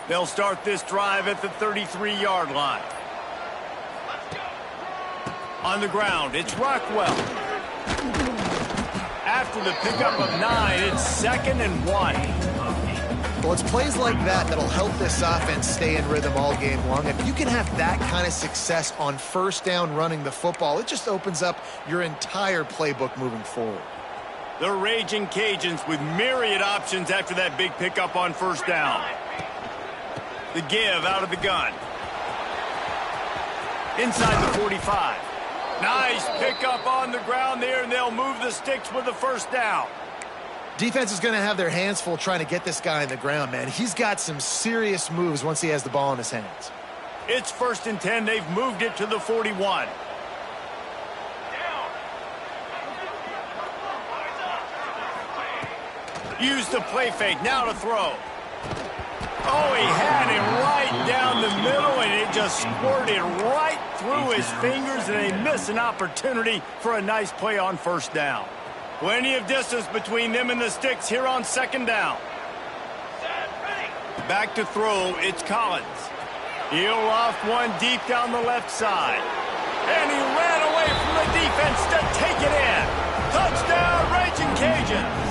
They'll start this drive at the 33-yard line. On the ground, it's Rockwell. After the pickup of 9, it's 2nd and 1. Well, it's plays like that that'll help this offense stay in rhythm all game long. If you can have that kind of success on first down running the football, it just opens up your entire playbook moving forward. The Raging Cajuns with myriad options after that big pickup on first down. The give out of the gun. Inside the 45. Nice pickup on the ground there, and they'll move the sticks with the first down. Defense is going to have their hands full trying to get this guy on the ground, man. He's got some serious moves once he has the ball in his hands. It's 1st and 10. They've moved it to the 41. Use the play fake. Now to throw. Oh, he had him right down the middle, and it just squirted right through his fingers, and they miss an opportunity for a nice play on first down. Plenty of distance between them and the sticks here on 2nd down. Back to throw, it's Collins. He'll loft one deep down the left side. And he ran away from the defense to take it in. Touchdown, Raging Cajuns.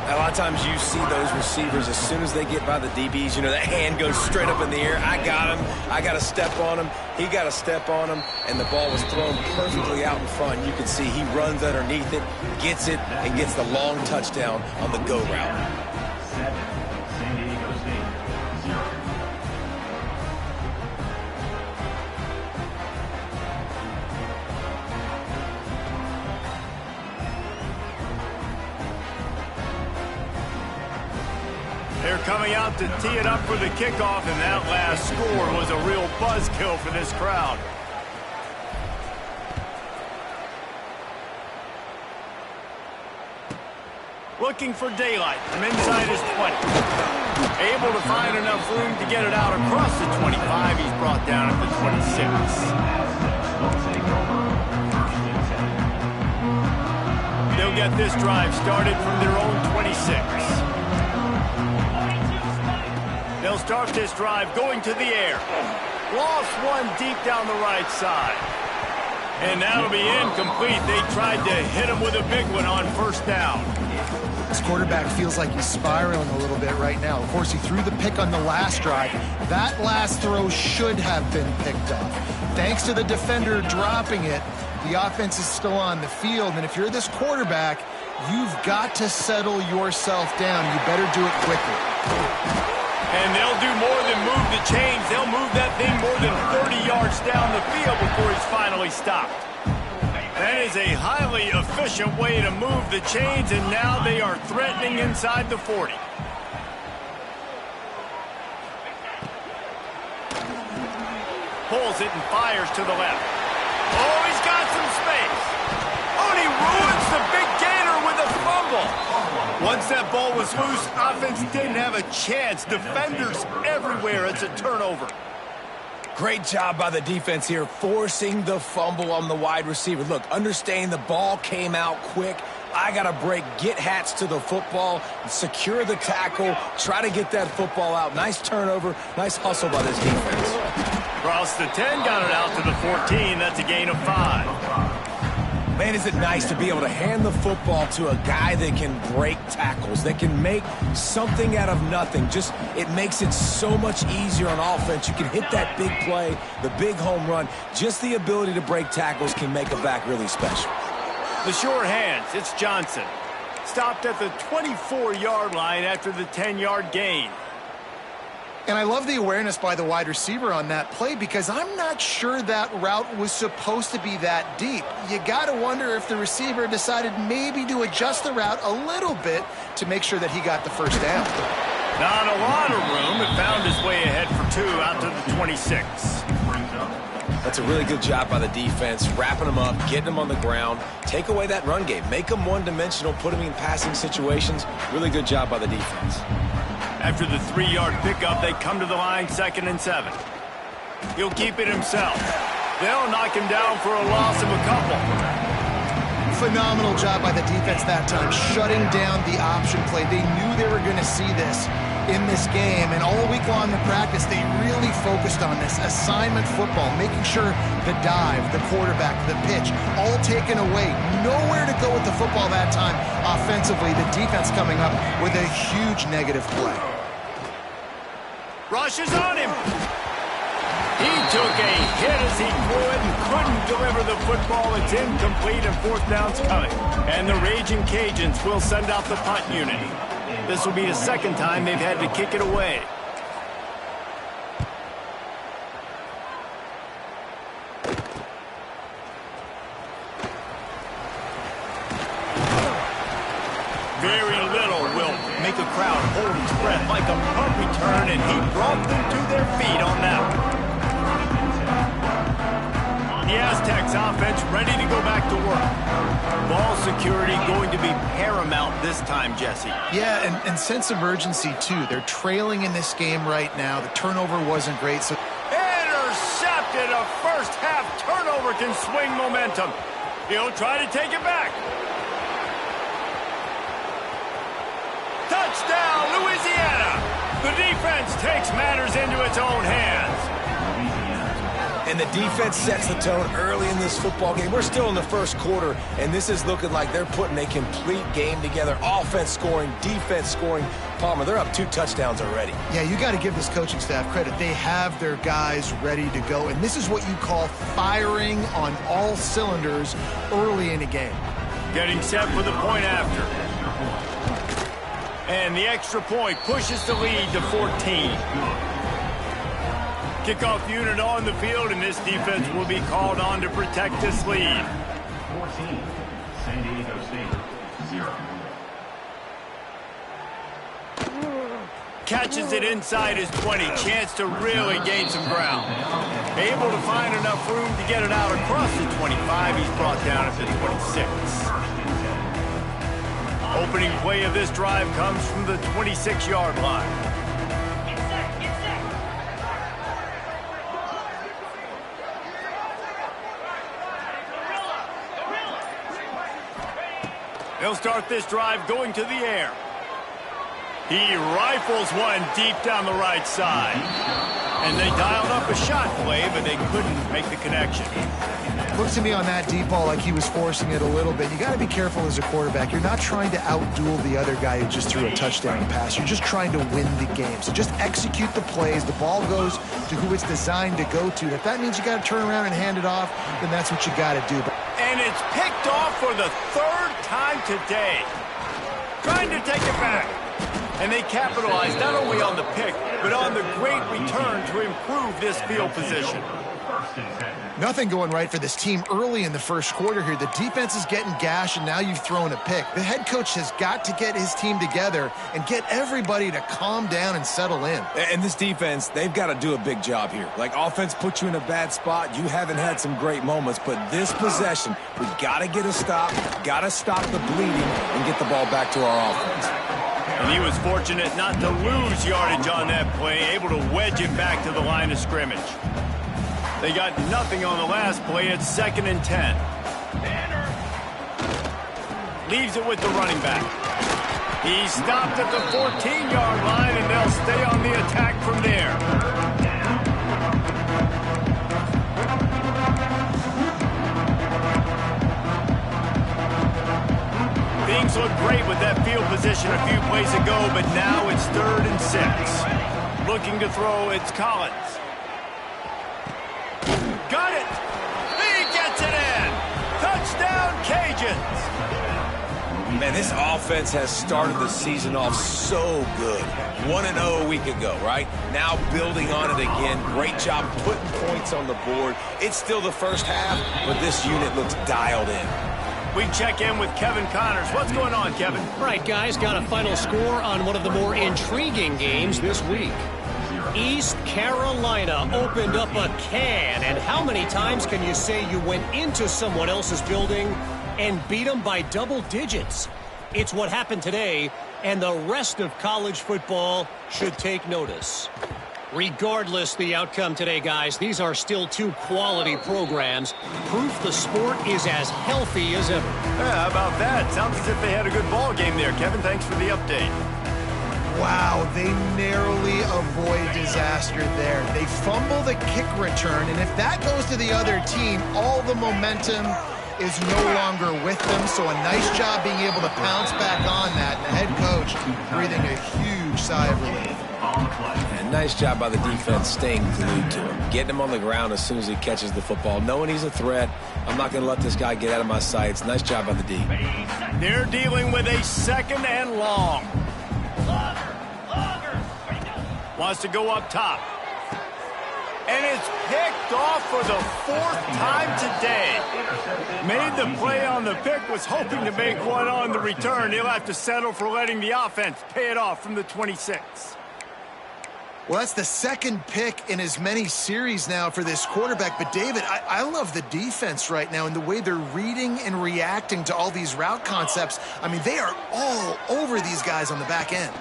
A lot of times you see those receivers, as soon as they get by the DBs, you know, that hand goes straight up in the air. I got him. I got to step on him. He got to step on him. And the ball was thrown perfectly out in front. You can see he runs underneath it, gets it, and gets the long touchdown on the go route. They're coming out to tee it up for the kickoff, and that last score was a real buzzkill for this crowd. Looking for daylight from inside his 20. Able to find enough room to get it out across the 25. He's brought down at the 26. They'll get this drive started from their own 26. They'll start this drive going to the air. Lost one deep down the right side. And that'll be incomplete. They tried to hit him with a big one on first down. This quarterback feels like he's spiraling a little bit right now. Of course, he threw the pick on the last drive. That last throw should have been picked up. Thanks to the defender dropping it, the offense is still on the field. And if you're this quarterback, you've got to settle yourself down. You better do it quickly. And they'll do more than move the chains. They'll move that thing more than 30 yards down the field before he's finally stopped. That is a highly efficient way to move the chains, and now they are threatening inside the 40. Pulls it and fires to the left. Oh, he's got some space. Oh, and he ruins the big gainer with a fumble. Once that ball was loose, offense didn't have a chance. Defenders everywhere. It's a turnover. Great job by the defense here, forcing the fumble on the wide receiver. Look, understand the ball came out quick. I got to break, get hats to the football, secure the tackle, try to get that football out. Nice turnover, nice hustle by this defense. Cross the 10, got it out to the 14. That's a gain of 5. Man, is it nice to be able to hand the football to a guy that can break tackles, that can make something out of nothing. Just, it makes it so much easier on offense. You can hit that big play, the big home run. Just the ability to break tackles can make a back really special. The sure hands, it's Johnson. Stopped at the 24-yard line after the 10-yard gain. And I love the awareness by the wide receiver on that play, because I'm not sure that route was supposed to be that deep. You got to wonder if the receiver decided maybe to adjust the route a little bit to make sure that he got the first down. Not a lot of room. It found his way ahead for 2 out to the 26. That's a really good job by the defense, wrapping them up, getting them on the ground, take away that run game, make them one-dimensional, put them in passing situations. Really good job by the defense. After the 3-yard pickup, they come to the line 2nd and 7. He'll keep it himself. They'll knock him down for a loss of a couple. Phenomenal job by the defense that time, shutting down the option play. They knew they were going to see this. in this game, and all week long in practice, they really focused on this assignment football, making sure the dive, the quarterback, the pitch, all taken away. Nowhere to go with the football that time offensively. The defense coming up with a huge negative play. Rushes on him. He took a hit as he threw it and couldn't deliver the football. It's incomplete and fourth down's coming. And the Raging Cajuns will send out the punt unit. This will be the second time they've had to kick it away. Very little will make a crowd hold its breath like a punt return, and he brought them to their feet on that one. The Aztecs offense ready to go back to work. Ball security going to be paramount this time, Jesse. Yeah, and sense of urgency, too. They're trailing in this game right now. The turnover wasn't great. So intercepted. A first-half turnover can swing momentum. He'll try to take it back. Touchdown, Louisiana. The defense takes matters into its own hands. And the defense sets the tone early in this football game. We're still in the first quarter, and this is looking like they're putting a complete game together. Offense scoring, defense scoring. Palmer, they're up 2 touchdowns already. Yeah, you got to give this coaching staff credit. They have their guys ready to go, and this is what you call firing on all cylinders early in a game. Getting set for the point after. And the extra point pushes the lead to 14. Kickoff unit on the field, and this defense will be called on to protect this lead. 14, San Diego State, 0. Catches it inside his 20. Chance to really gain some ground. Able to find enough room to get it out across the 25. He's brought down at the 26. Opening play of this drive comes from the 26-yard line. He'll start this drive going to the air. He rifles one deep down the right side. And they dialed up a shot play, but they couldn't make the connection. Looks to me on that deep ball like he was forcing it a little bit. You got to be careful as a quarterback. You're not trying to outduel the other guy who just threw a touchdown pass. You're just trying to win the game. So just execute the plays. The ball goes to who it's designed to go to. If that means you got to turn around and hand it off, then that's what you got to do. And it's picked off for the third time today. Trying to take it back. And they capitalized not only on the pick, but on the great return to improve this field position. Nothing going right for this team early in the first quarter here. The defense is getting gashed, and now you've thrown a pick. The head coach has got to get his team together and get everybody to calm down and settle in. And this defense, they've got to do a big job here. Like, offense puts you in a bad spot. You haven't had some great moments, but this possession, we got to get a stop, got to stop the bleeding, and get the ball back to our offense. And he was fortunate not to lose yardage on that play, able to wedge it back to the line of scrimmage. They got nothing on the last play. It's 2nd and 10. Leaves it with the running back. He stopped at the 14-yard line, and they'll stay on the attack from there. Things looked great with that field position a few plays ago, but now it's 3rd and 6. Looking to throw, it's Collins. Got it! He gets it in! Touchdown, Cajuns! Man, this offense has started the season off so good. 1-0 a week ago, right? Now building on it again. Great job putting points on the board. It's still the first half, but this unit looks dialed in. We check in with Kevin Connors. What's going on, Kevin? Right, guys, got a final score on one of the more intriguing games this week. East Carolina opened up a can, and how many times can you say you went into someone else's building and beat them by double digits? It's what happened today, and the rest of college football should take notice. Regardless the outcome today, guys, these are still 2 quality programs. Proof the sport is as healthy as ever. Yeah, how about that? Sounds as if they had a good ball game there. Kevin, thanks for the update. Wow, they narrowly avoid disaster there. They fumble the kick return, and if that goes to the other team, all the momentum is no longer with them. So a nice job being able to pounce back on that. And the head coach breathing a huge sigh of relief. And nice job by the defense staying glued to him, getting him on the ground as soon as he catches the football, knowing he's a threat. I'm not going to let this guy get out of my sights. Nice job by the D. They're dealing with a 2nd and long. Wants to go up top. And it's picked off for the 4th time today. Made the play on the pick, was hoping to make one on the return. He'll have to settle for letting the offense pay it off from the 26. Well, that's the 2nd pick in as many series now for this quarterback. But, David, I love the defense right now and the way they're reading and reacting to all these route concepts. I mean, they are all over these guys on the back end.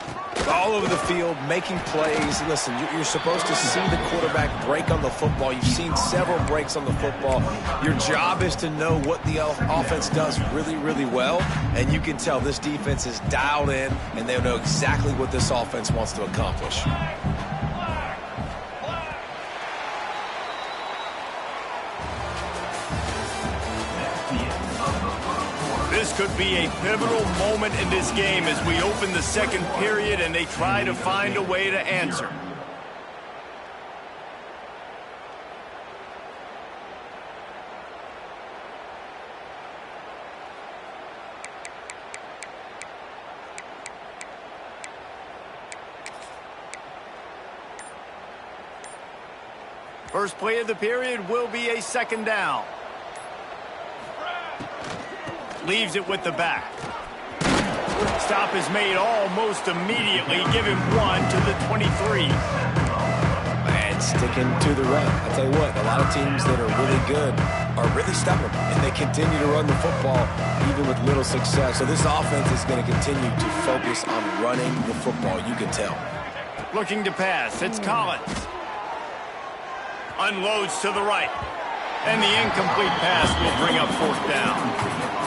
All over the field, making plays. Listen, you're supposed to see the quarterback break on the football. You've seen several breaks on the football. Your job is to know what the offense does really, really well. And you can tell this defense is dialed in, and they know exactly what this offense wants to accomplish. This could be a pivotal moment in this game as we open the 2nd period and they try to find a way to answer. First play of the period will be a 2nd down. Leaves it with the back. Stop is made almost immediately. Give him 1 to the 23. And sticking to the run. I tell you what, a lot of teams that are really good are really stubborn, and they continue to run the football even with little success. So this offense is going to continue to focus on running the football. You can tell. Looking to pass. It's Collins. Unloads to the right. And the incomplete pass will bring up 4th down.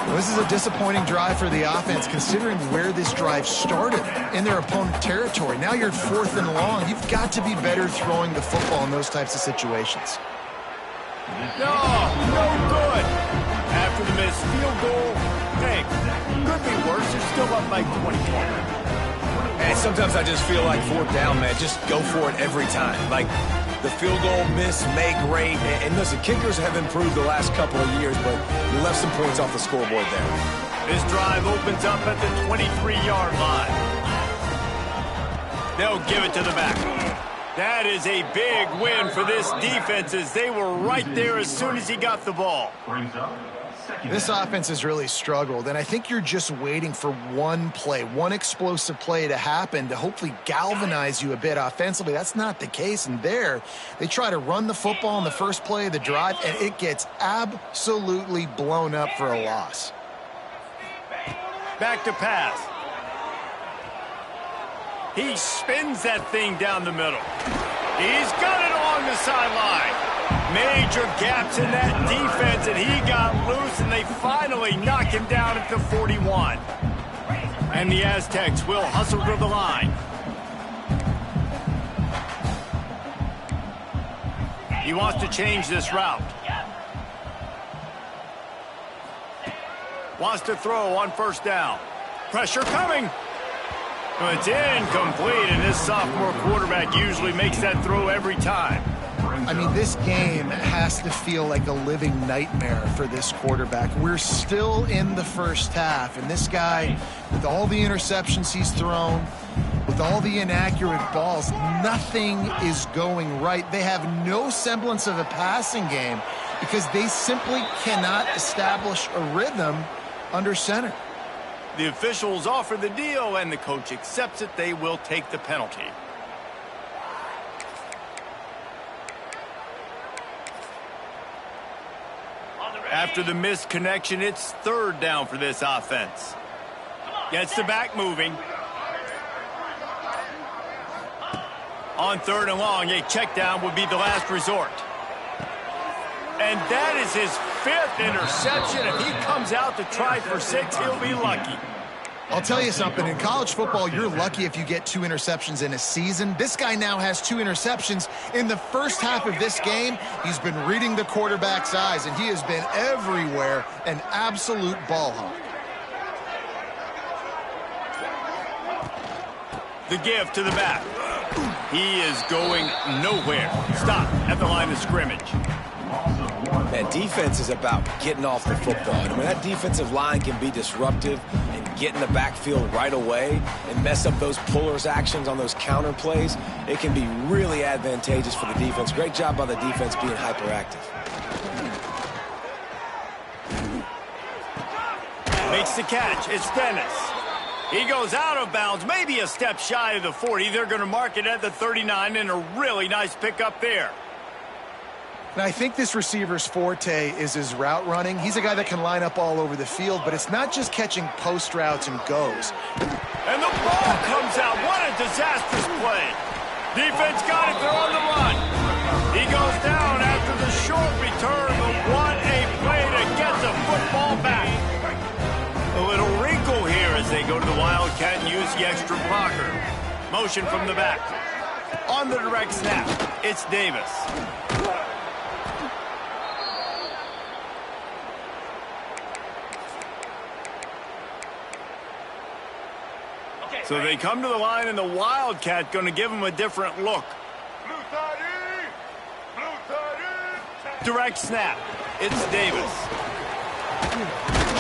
Well, this is a disappointing drive for the offense, considering where this drive started in their opponent territory. Now you're 4th and long. You've got to be better throwing the football in those types of situations. No good. After the missed field goal, hey, could be worse. They're still up by 20 points. And sometimes I just feel like 4th down, man, just go for it every time. Like, the field goal miss, make great. And listen, kickers have improved the last couple of years, but you left some points off the scoreboard there. This drive opens up at the 23-yard line. They'll give it to the back. That is a big win for this defense as they were right there as soon as he got the ball. This offense has really struggled, and I think you're just waiting for one play, one explosive play to happen to hopefully galvanize you a bit offensively. That's not the case, and there they try to run the football in the first play of the drive, and it gets absolutely blown up for a loss. Back to pass. He spins that thing down the middle. He's got it along the sideline. Major gaps in that defense, and he got loose, and they finally knock him down at the 41. And the Aztecs will hustle to the line. He wants to change this route. Wants to throw on 1st down. Pressure coming. It's incomplete, and this sophomore quarterback usually makes that throw every time. I mean, this game has to feel like a living nightmare for this quarterback. We're still in the first half, and this guy, with all the interceptions he's thrown, with all the inaccurate balls, nothing is going right. They have no semblance of a passing game because they simply cannot establish a rhythm under center. The officials offer the deal, and the coach accepts it. They will take the penalty. After the missed connection, it's 3rd down for this offense. Gets the back moving. On 3rd and long, a check down would be the last resort. And that is his 5th interception. If he comes out to try for 6, he'll be lucky. I'll tell you something, in college football, you're lucky if you get 2 interceptions in a season. This guy now has 2 interceptions. In the first half of this game, he's been reading the quarterback's eyes, and he has been everywhere, an absolute ball hawk. The give to the back. He is going nowhere. Stop at the line of scrimmage. Man, defense is about getting off the football. And when that defensive line can be disruptive and get in the backfield right away and mess up those pullers actions on those counter plays, it can be really advantageous for the defense. Great job by the defense being hyperactive. Makes the catch. It's Dennis. He goes out of bounds, maybe a step shy of the 40. They're going to mark it at the 39, and a really nice pickup there. And I think this receiver's forte is his route running. He's a guy that can line up all over the field, but it's not just catching post routes and goes. And the ball comes out. What a disastrous play. Defense got it. They're on the run. He goes down after the short return, but what a play to get the football back. A little wrinkle here as they go to the Wildcat and use the extra blocker. Motion from the back. On the direct snap, it's Davis. So they come to the line, and the Wildcat going to give them a different look. Direct snap. It's Davis.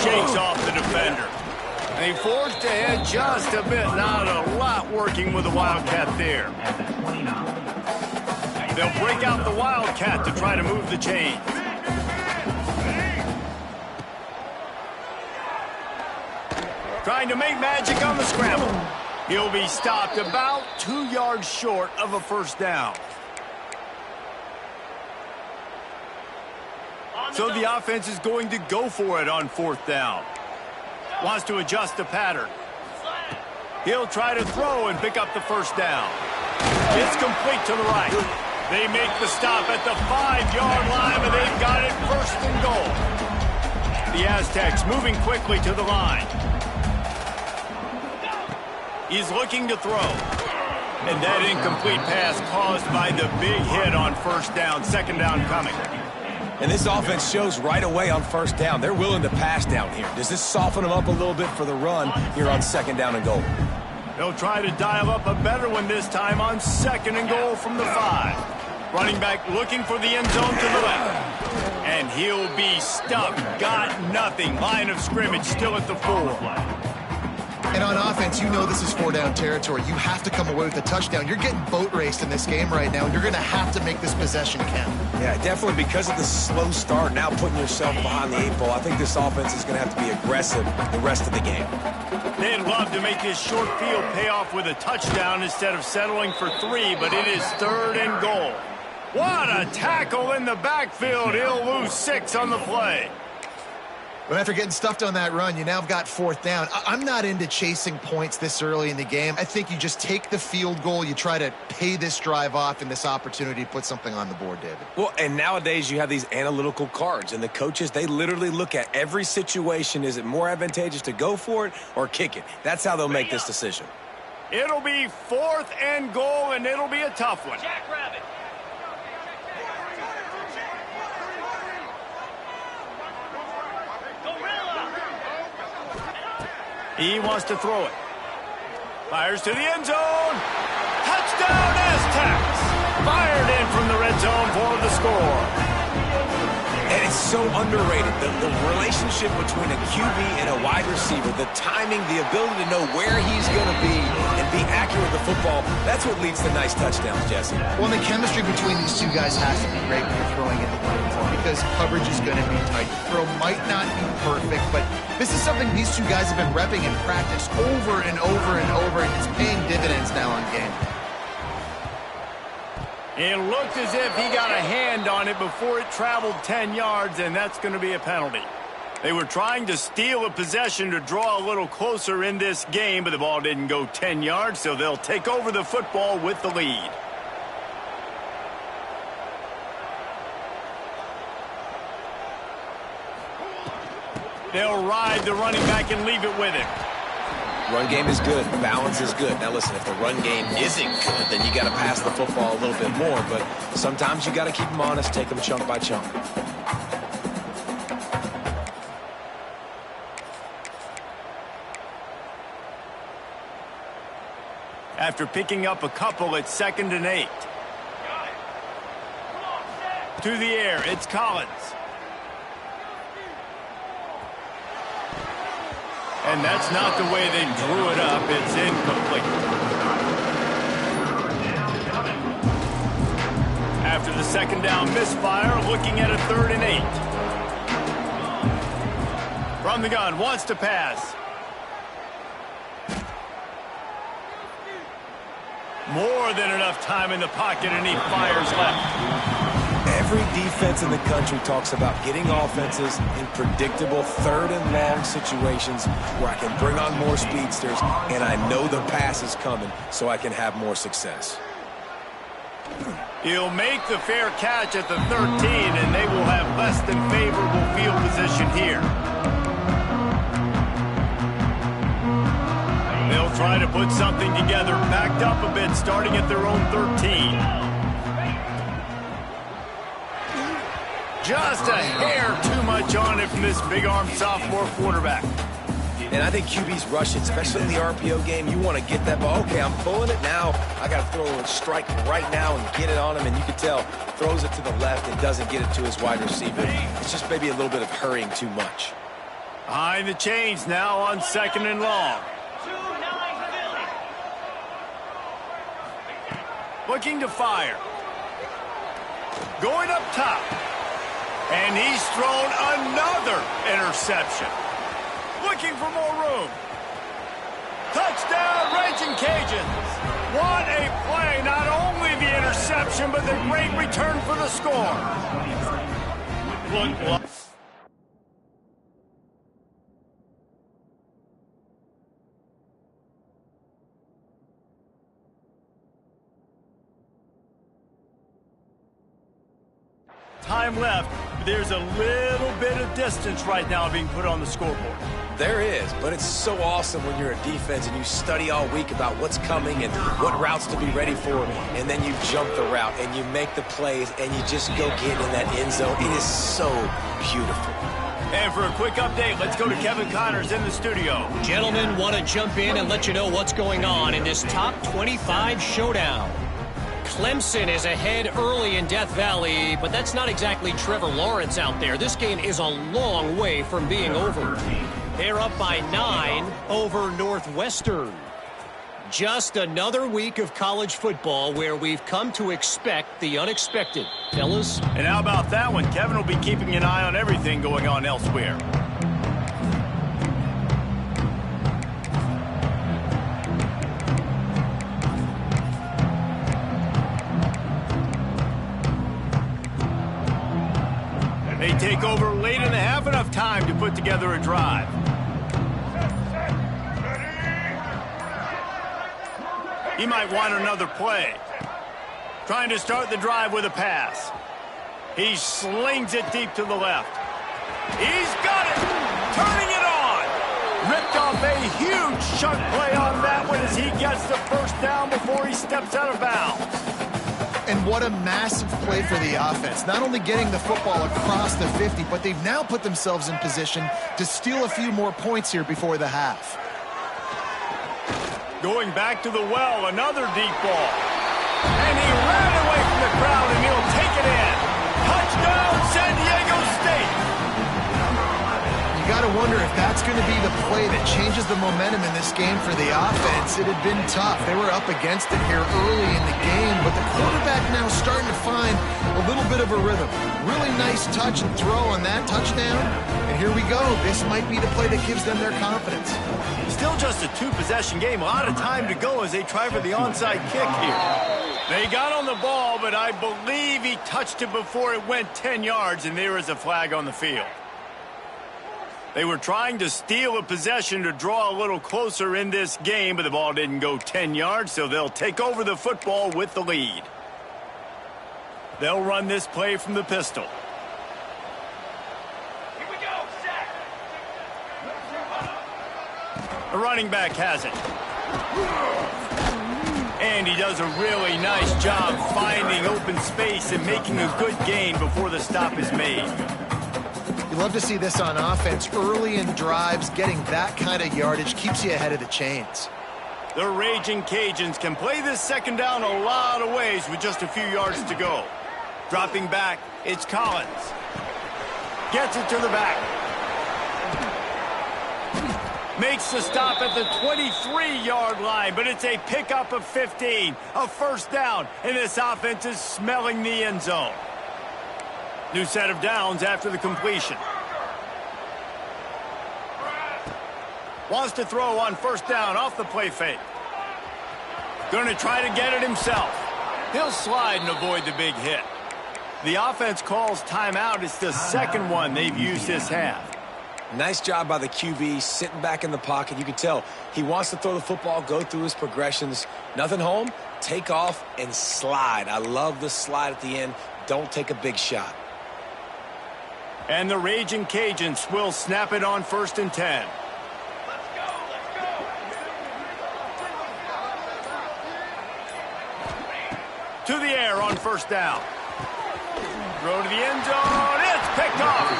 Shakes off the defender. And he forced ahead just a bit. Not a lot working with the Wildcat there. They'll break out the Wildcat to try to move the chain. Trying to make magic on the scramble. He'll be stopped about 2 yards short of a first down. So the offense is going to go for it on 4th down. Wants to adjust the pattern. He'll try to throw and pick up the first down. It's complete to the right. They make the stop at the 5-yard line, but they've got it 1st and goal. The Aztecs moving quickly to the line. He's looking to throw. And that incomplete pass caused by the big hit on 1st down. 2nd down coming. And this offense shows right away on 1st down. They're willing to pass down here. Does this soften them up a little bit for the run here on 2nd down and goal? They'll try to dial up a better one this time on 2nd and goal from the 5. Running back looking for the end zone to the left. And he'll be stuck. Got nothing. Line of scrimmage still at the 4. And on offense, you know this is 4-down territory. You have to come away with a touchdown. You're getting boat raced in this game right now, and you're going to have to make this possession count. Yeah, definitely because of the slow start, now putting yourself behind the 8 ball. I think this offense is going to have to be aggressive the rest of the game. They'd love to make this short field pay off with a touchdown instead of settling for 3, but it is 3rd and goal. What a tackle in the backfield. He'll lose 6 on the play. But after getting stuffed on that run, you now have got 4th down. I'm not into chasing points this early in the game. I think you just take the field goal. You try to pay this drive off and this opportunity to put something on the board, David. Well, and nowadays you have these analytical cards, and the coaches, they literally look at every situation. Is it more advantageous to go for it or kick it? That's how they'll make this decision. It'll be 4th and goal, and it'll be a tough one. Jackrabbit. He wants to throw it. Fires to the end zone. Touchdown, Aztecs. Fired in from the red zone for the score. And it's so underrated. The relationship between a QB and a wide receiver, the timing, the ability to know where he's going to be and be accurate with the football, that's what leads to nice touchdowns, Jesse. Well, the chemistry between these two guys has to be great when you're throwing in the red zone because coverage is going to be tight. The throw might not be perfect, but this is something these two guys have been repping in practice over and over and over, and it's paying dividends now on game. It looked as if he got a hand on it before it traveled 10 yards, and that's going to be a penalty. They were trying to steal a possession to draw a little closer in this game, but the ball didn't go 10 yards, so they'll take over the football with the lead. They'll ride the running back and leave it with him. Run game is good. Balance is good. Now, listen, if the run game isn't good, then you got to pass the football a little bit more. But sometimes you got to keep them honest, take them chunk by chunk. After picking up a couple, it's 2nd and 8. To the air, it's Collins. And that's not the way they drew it up. It's incomplete. After the 2nd down misfire, looking at a 3rd and 8. From the gun, wants to pass. More than enough time in the pocket, and he fires left. Every defense in the country talks about getting offenses in predictable 3rd and long situations where I can bring on more speedsters, and I know the pass is coming, so I can have more success. He'll make the fair catch at the 13, and they will have less than favorable field position here. They'll try to put something together, backed up a bit, starting at their own 13. Just a hair too much on it from this big-armed sophomore quarterback. And I think QBs rush it, especially in the RPO game. You want to get that ball. Okay, I'm pulling it now. I got to throw a strike right now and get it on him. And you can tell, throws it to the left and doesn't get it to his wide receiver. It's just maybe a little bit of hurrying too much. Behind the chains now on 2nd and long. Looking to fire. Going up top. And he's thrown another interception. Looking for more room. Touchdown, Raging Cajuns. What a play. Not only the interception, but the great return for the score. Look. Time left, but there's a little bit of distance right now being put on the scoreboard. There is, but it's so awesome when you're a defense and you study all week about what's coming and what routes to be ready for, and then you jump the route and you make the plays and you just go get in that end zone. It is so beautiful. And for a quick update, let's go to Kevin Connors in the studio. Gentlemen, want to jump in and let you know what's going on in this top 25 showdown. Clemson is ahead early in Death Valley, but that's not exactly Trevor Lawrence out there. This game is a long way from being over. They're up by 9 over Northwestern. Just another week of college football where we've come to expect the unexpected. Fellas? And how about that one? Kevin will be keeping an eye on everything going on elsewhere. They take over late in the half, enough time to put together a drive. He might want another play. Trying to start the drive with a pass. He slings it deep to the left. He's got it! Turning it on! Ripped off a huge chunk play on that one as he gets the first down before he steps out of bounds. And what a massive play for the offense. Not only getting the football across the 50, but they've now put themselves in position to steal a few more points here before the half. Going back to the well, another deep ball. And he ran away from the crowd, and he'll take it in. Touchdown, San Diego State. You got to wonder if that's going to be the play that changes the momentum in this game for the offense. It had been tough. They were up against it here early in the game, but the quarterback now starting to find a little bit of a rhythm. Really nice touch and throw on that touchdown. And here we go. This might be the play that gives them their confidence. Still just a two-possession game. A lot of time to go as they try for the onside kick here. They got on the ball, but I believe he touched it before it went 10 yards, and there is a flag on the field. They were trying to steal a possession to draw a little closer in this game, but the ball didn't go 10 yards, so they'll take over the football with the lead. They'll run this play from the pistol. The running back has it. And he does a really nice job finding open space and making a good gain before the stop is made. You love to see this on offense. Early in drives, getting that kind of yardage keeps you ahead of the chains. The Raging Cajuns can play this second down a lot of ways with just a few yards to go. Dropping back, it's Collins. Gets it to the back. Makes the stop at the 23-yard line, but it's a pickup of 15. A first down, and this offense is smelling the end zone. New set of downs after the completion. Wants to throw on first down off the play fake. Going to try to get it himself. He'll slide and avoid the big hit. The offense calls timeout. It's the second one they've used this half. Nice job by the QB, sitting back in the pocket. You can tell he wants to throw the football, go through his progressions. Nothing home, take off, and slide. I love the slide at the end. Don't take a big shot. And the Raging Cajuns will snap it on 1st and 10. To the air on first down. Throw to the end zone. It's picked off.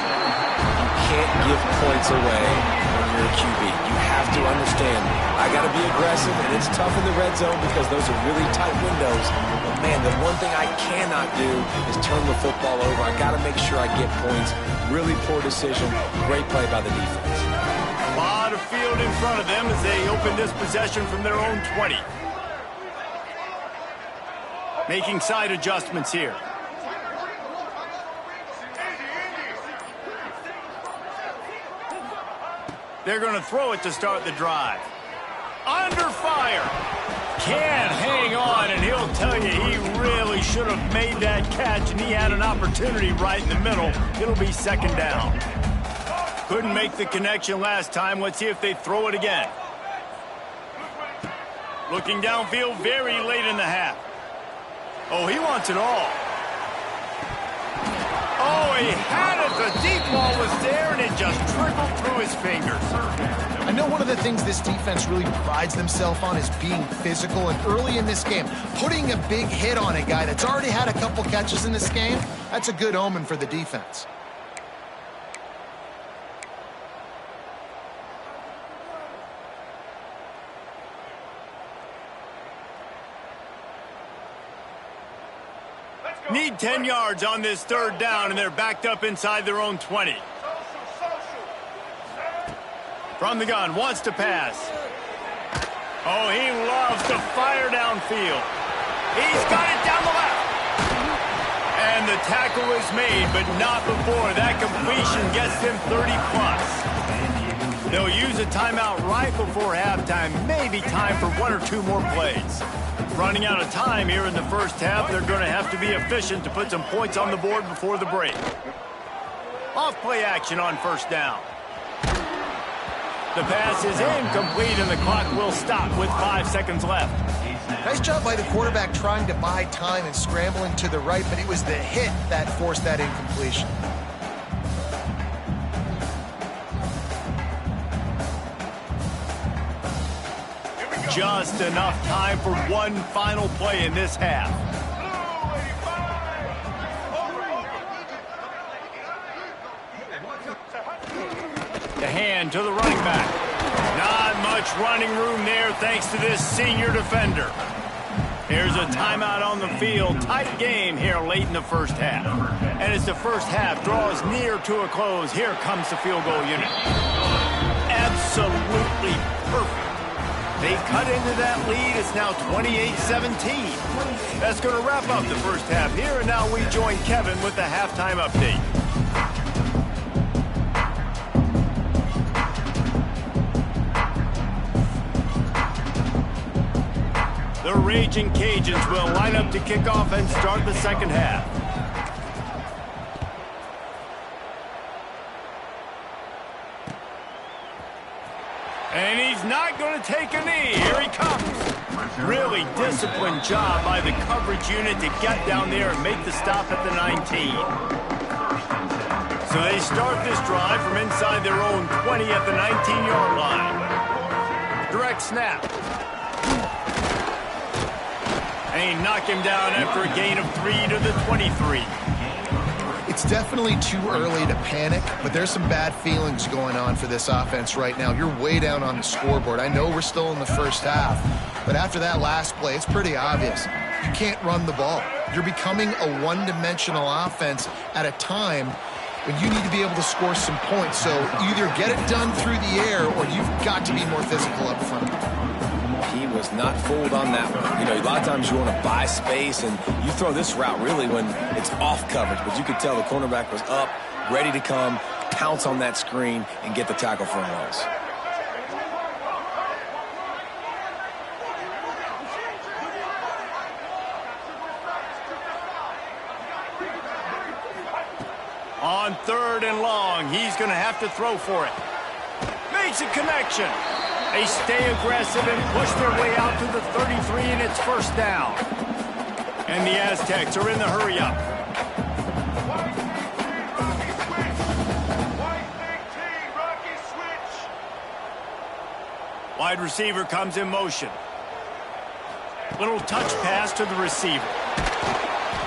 Can't give points away when you're a QB. You have to understand, I got to be aggressive, and it's tough in the red zone because those are really tight windows. But, man, the one thing I cannot do is turn the football over. I got to make sure I get points. Really poor decision. Great play by the defense. A lot of field in front of them as they open this possession from their own 20. Making side adjustments here. They're going to throw it to start the drive. Under fire. Can't hang on, and he'll tell you he really should have made that catch, and he had an opportunity right in the middle. It'll be second down. Couldn't make the connection last time. Let's see if they throw it again. Looking downfield very late in the half. Oh, he wants it all. Oh, he had it. The deep ball was there, and it just trickled through his fingers. I know one of the things this defense really prides themselves on is being physical, and early in this game, putting a big hit on a guy that's already had a couple catches in this game, that's a good omen for the defense. Need 10 yards on this third down, and they're backed up inside their own 20. From the gun, wants to pass. Oh, he loves to fire downfield. He's got it down the left. And the tackle is made, but not before. That completion gets them 30+. They'll use a timeout right before halftime. Maybe time for one or two more plays. Running out of time here in the first half. They're going to have to be efficient to put some points on the board before the break. Off play action on first down. The pass is incomplete, and the clock will stop with 5 seconds left. Nice job by the quarterback trying to buy time and scrambling to the right, but it was the hit that forced that incompletion. Just enough time for one final play in this half. The hand to the running back. Not much running room there thanks to this senior defender. Here's a timeout on the field. Tight game here late in the first half. And as the first half draws near to a close, here comes the field goal unit. Absolutely perfect. They cut into that lead. It's now 28-17. That's going to wrap up the first half here, and now we join Kevin with the halftime update. The Raging Cajuns will line up to kick off and start the second half. And he's not going to take a knee. Here he comes. Really disciplined job by the coverage unit to get down there and make the stop at the 19. So they start this drive from inside their own 20 at the 19-yard line. next snap. And he knocked him down after a gain of 3 to the 23. It's definitely too early to panic, but there's some bad feelings going on for this offense right now. You're way down on the scoreboard. I know we're still in the first half, but after that last play, it's pretty obvious. You can't run the ball. You're becoming a one-dimensional offense at a time when you need to be able to score some points. So either get it done through the air or you've got to be more physical up front. He was not fooled on that one. You know, a lot of times you want to buy space, and you throw this route really when it's off coverage. But you could tell the cornerback was up, ready to come, pounce on that screen, and get the tackle for a loss. On 3rd and long, he's going to have to throw for it. Makes a connection. They stay aggressive and push their way out to the 33, and it's first down. And the Aztecs are in the hurry-up. Wide receiver comes in motion. Little touch pass to the receiver.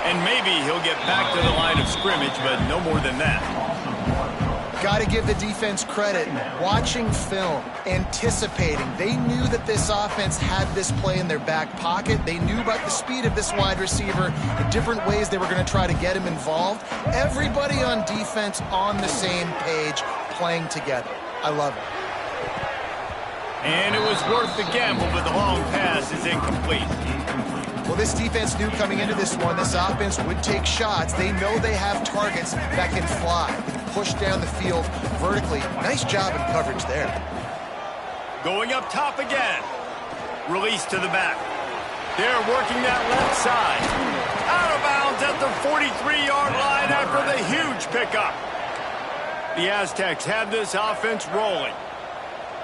And maybe he'll get back to the line of scrimmage, but no more than that. Got to give the defense credit. Watching film, anticipating. They knew that this offense had this play in their back pocket. They knew about the speed of this wide receiver, the different ways they were going to try to get him involved. Everybody on defense on the same page, playing together. I love it. And it was worth the gamble, but the long pass is incomplete. Well, this defense knew coming into this one, this offense would take shots. They know they have targets that can fly, push down the field vertically. Nice job in coverage there. Going up top again. Release to the back. They're working that left side. Out of bounds at the 43-yard line after the huge pickup. The Aztecs have this offense rolling.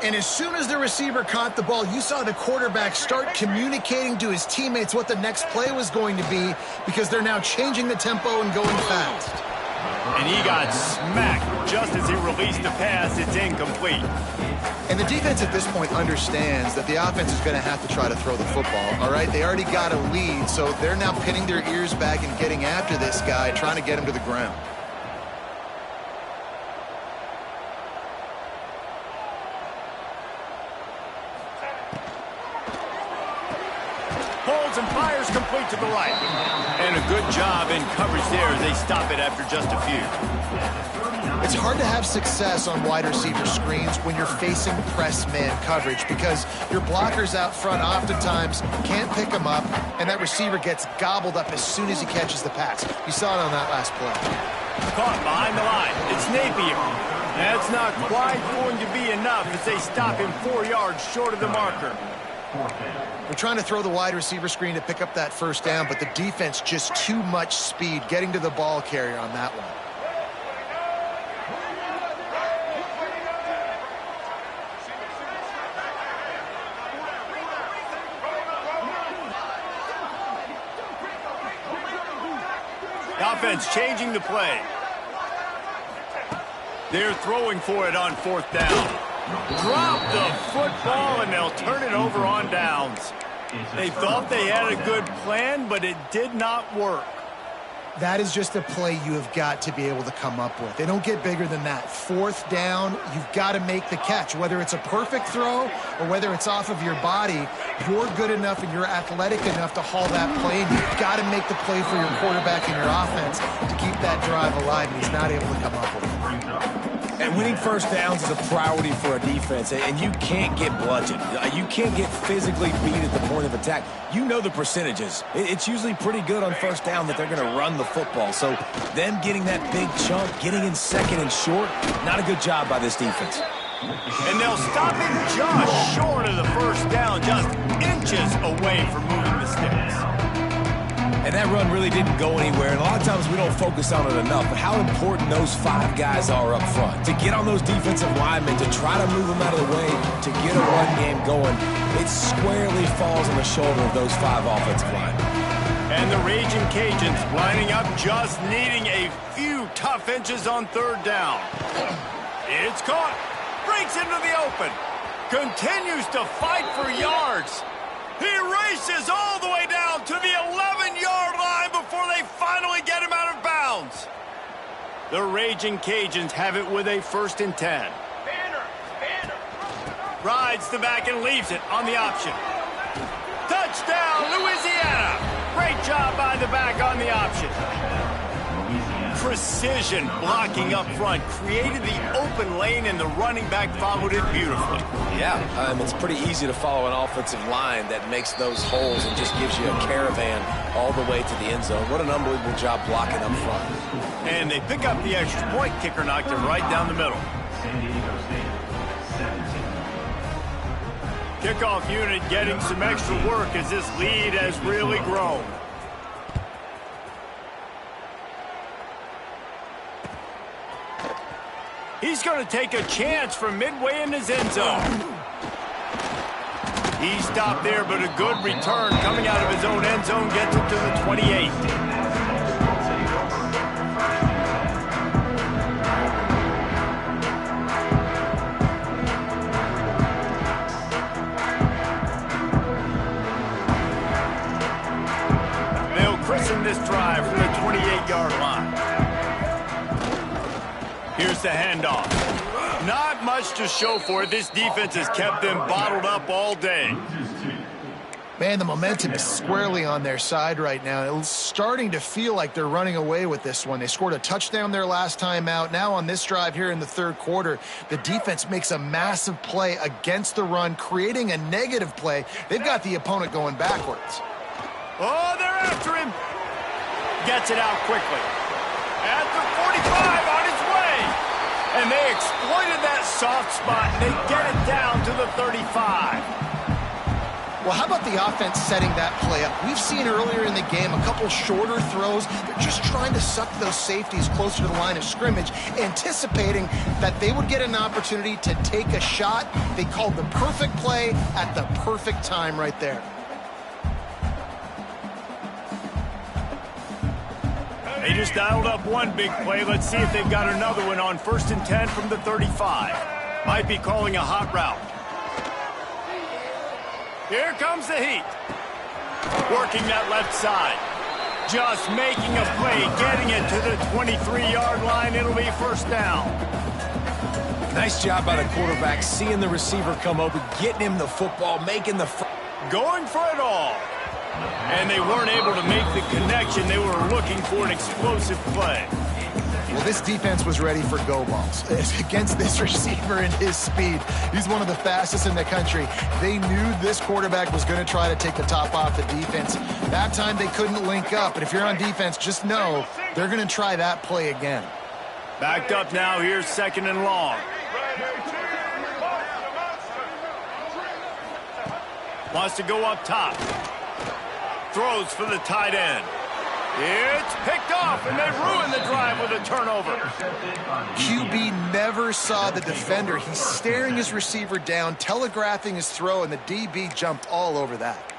And as soon as the receiver caught the ball, you saw the quarterback start communicating to his teammates what the next play was going to be, because they're now changing the tempo and going fast. And he got smacked just as he released the pass. It's incomplete. And the defense at this point understands that the offense is going to have to try to throw the football, all right? They already got a lead, so they're now pinning their ears back and getting after this guy, trying to get him to the ground. And fires complete to the right. And a good job in coverage there as they stop it after just a few. It's hard to have success on wide receiver screens when you're facing press man coverage, because your blockers out front oftentimes can't pick them up, and that receiver gets gobbled up as soon as he catches the pass. You saw it on that last play. Caught behind the line. It's Napier. That's not quite going to be enough as they stop him 4 yards short of the marker. They're trying to throw the wide receiver screen to pick up that first down, but the defense just too much speed getting to the ball carrier on that one. The offense changing the play. They're throwing for it on 4th down. Drop the football, and they'll turn it over on downs. They thought they had a good plan, but it did not work. That is just a play you have got to be able to come up with. They don't get bigger than that. 4th down, you've got to make the catch. Whether it's a perfect throw or whether it's off of your body, you're good enough and you're athletic enough to haul that play, and you've got to make the play for your quarterback and your offense to keep that drive alive, and he's not able to come up with it. And winning first downs is a priority for a defense, and you can't get bludgeoned. You can't get physically beat at the point of attack. You know the percentages. It's usually pretty good on first down that they're going to run the football. So them getting that big chunk, getting in 2nd and short, not a good job by this defense. And they'll stop him just short of the first down, just inches away from moving the sticks. And that run really didn't go anywhere, and a lot of times we don't focus on it enough, but how important those 5 guys are up front. To get on those defensive linemen, to try to move them out of the way, to get a run game going, it squarely falls on the shoulder of those 5 offensive linemen. And the Raging Cajuns lining up, just needing a few tough inches on 3rd down. It's caught. Breaks into the open. Continues to fight for yards. He races all the way down to the 11-yard line before they finally get him out of bounds. The Raging Cajuns have it with a 1st and 10. Rides the back and leaves it on the option. Touchdown, Louisiana. Great job by the back on the option. Precision blocking up front created the open lane, and the running back followed it beautifully. Yeah, it's pretty easy to follow an offensive line that makes those holes and just gives you a caravan all the way to the end zone. What an unbelievable job blocking up front. And they pick up the extra point. Kicker knocked him right down the middle. San Diego State, 17. Kickoff unit getting some extra work as this lead has really grown. He's going to take a chance from midway in his end zone. He stopped there, but a good return coming out of his own end zone gets it to the 28. They'll christen this drive from the 28-yard line. Here's the handoff. Not much to show for it. This defense has kept them bottled up all day. Man, the momentum is squarely on their side right now. It's starting to feel like they're running away with this one. They scored a touchdown their last time out. Now on this drive here in the 3rd quarter, the defense makes a massive play against the run, creating a negative play. They've got the opponent going backwards. Oh, they're after him. Gets it out quickly. At the 45 on its way. And they exploited that soft spot, and they get it down to the 35. Well, how about the offense setting that play up? We've seen earlier in the game a couple shorter throws. They're just trying to suck those safeties closer to the line of scrimmage, anticipating that they would get an opportunity to take a shot. They called the perfect play at the perfect time right there. They just dialed up one big play. Let's see if they've got another one on 1st and 10 from the 35. Might be calling a hot route. Here comes the heat. Working that left side. Just making a play, getting it to the 23-yard line. It'll be 1st down. Nice job by the quarterback, seeing the receiver come open, getting him the football, making the... Going for it all. And they weren't able to make the connection. They were looking for an explosive play. Well, this defense was ready for go balls against this receiver and his speed. He's one of the fastest in the country. They knew this quarterback was going to try to take the top off the defense. That time they couldn't link up, but if you're on defense, just know they're going to try that play again. Backed up now. Here's 2nd and long. Wants to go up top. Throws for the tight end. It's picked off, and they ruin the drive with a turnover. QB never saw the defender. He's staring his receiver down, telegraphing his throw, and the DB jumped all over that.